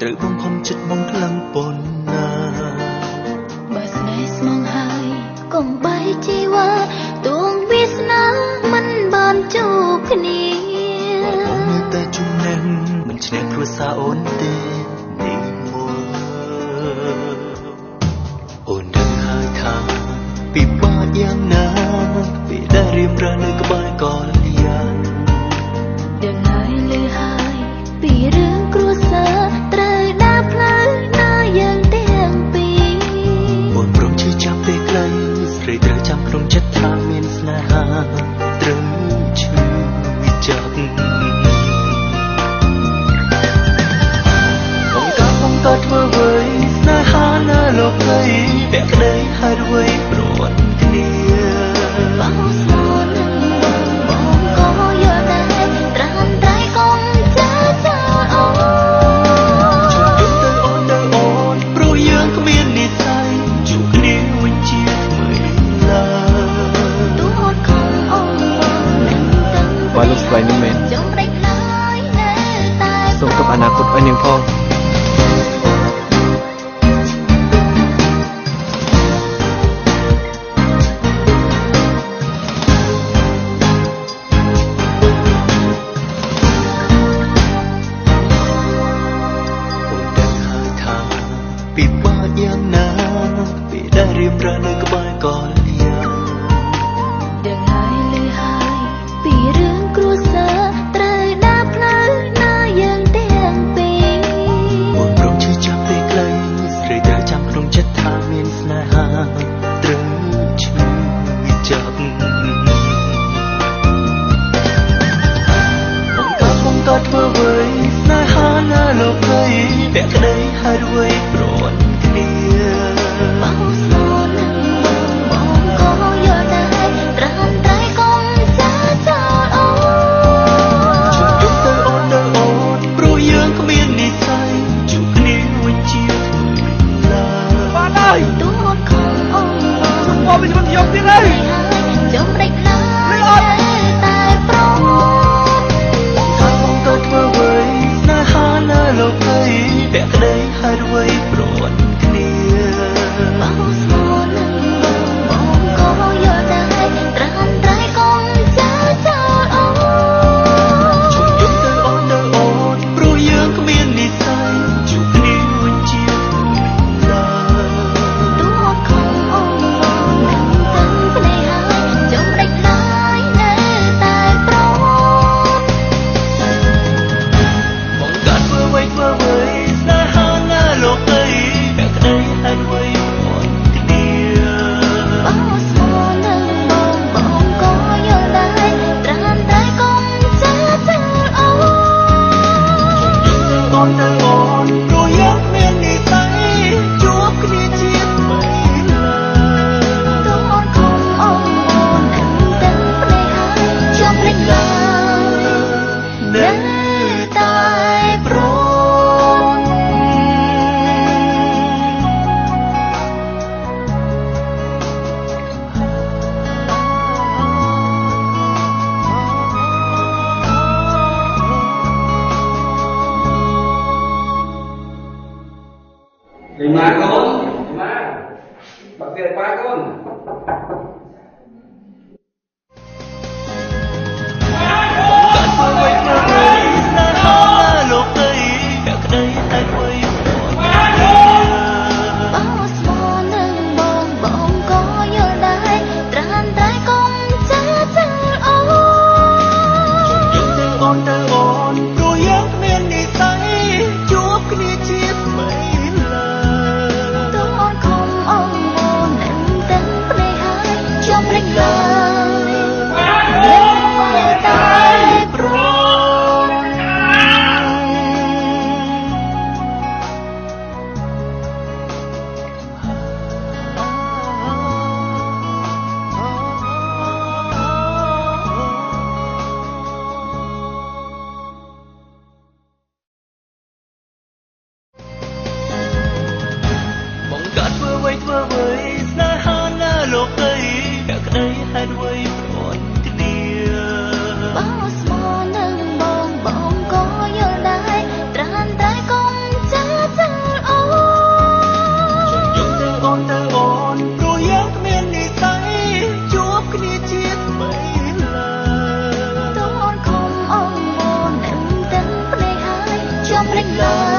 ត្រូវបងខំចិត្តបងខ្លាំងប៉ុណ្ណាបើស្នេហ៍ស្មងហើយកុំបីជីវ៉ាទួងវាសនាមិនបានជួបគ្នាបងនៅតែជំនះមិនឈ្នះគ្រួសារអូនទេនេះមកអូនដឹងហើយថាពិបាកយ៉ាងណាពេលដែលរៀបរនៅក្បែរកលយានដឹងហើយលឺហើយពីរឿងគ្រួសារត្រូវដើរផ្លូវណាយើងទាំងពីរអូនព្រមជឿចាប់ពេលខ្លីស្រីត្រូវចាំក្នុងចិត្តថាមានស្នេហាត្រូវឈឺចាប់បងក៏ធ្វើអ្វីស្នេហានៅលោកីពាក់ក្តីហើយអ្វីព្រមគ្នាបងស្មោះនឹងបងក៏យល់ដែរត្រាំតែកុំចាចោលអូនជុំយំទៅអូនព្រោះយើងគ្មាននិស្ស័យជួបគ្នាវិញជាថ្មីឡើយទូអត់ខំអូននឹងទាំងបាទលោកស្រីនឹងមែនចង់ដេកឡើយនៅតែសូមទុកអនាគតឲ្យនាងផងពិបាកយ៉ាងណាពេលដែលរៀបរនៅក្បែរកលយាដឹងហើយលឺហើយពីរឿងគ្រួសារត្រូវដើរផ្លូវណាយើងទាំងពីរអូនព្រមជឿចាប់ពេលខ្លីស្រីត្រូវចាំក្នុងចិត្តថាមានស្នេហាត្រូវឈឺចាប់បងក៏ធ្វើអ្វីស្នេហានៅលោកីពាក់ក្តីហើយអ្វីព្រមគ្នាបងស្មោះនឹងបងក៏យល់ដែរត្រាំតែកុំចាចោលអូនជុំយំទៅអូនព្រោះយើងគ្មាននិស្ស័យជួបគ្នាវិញជាថ្មីឡើយបានហើយទូអត់ខំអូនមកវិញមិនយកទៀតហើយចង់ដេកឡើយតែព្រមថាបងក៏ធ្វើអ្វីស្នេហានៅលោកីពាក់ក្តីហើយអ្វីព្រមគ្នាបងស្មោះនឹងបងក៏យល់ដែរត្រាំតែកុំចាចោលអូនជុំយំទៅអូនព្រោះយើងគ្មាននិស្ស័យជួបគ្នាវិញជាថ្មីឡើយទូអត់ខំអូននឹងទាំងភ្នែកហើយចង់ដេកឡើយនៅតែព្រមបងក៏ធ្វើអ្វីស្នេហានៅលោកីពាក់ក្តីហើយអ្វីព្រមគ្នាបងស្មោះនឹងបងក៏យល់ដែរត្រាំតែកុំចាចោលអូនអូនព្រោះយើងមាននិស្ស័យជួបគ្នាជាថ្មីឡើយទូអត់ខំអូននឹងទាំងភ្នែកហើយចង់ដេកឡើយនៅតែព្រម ភ្លេចឡើយ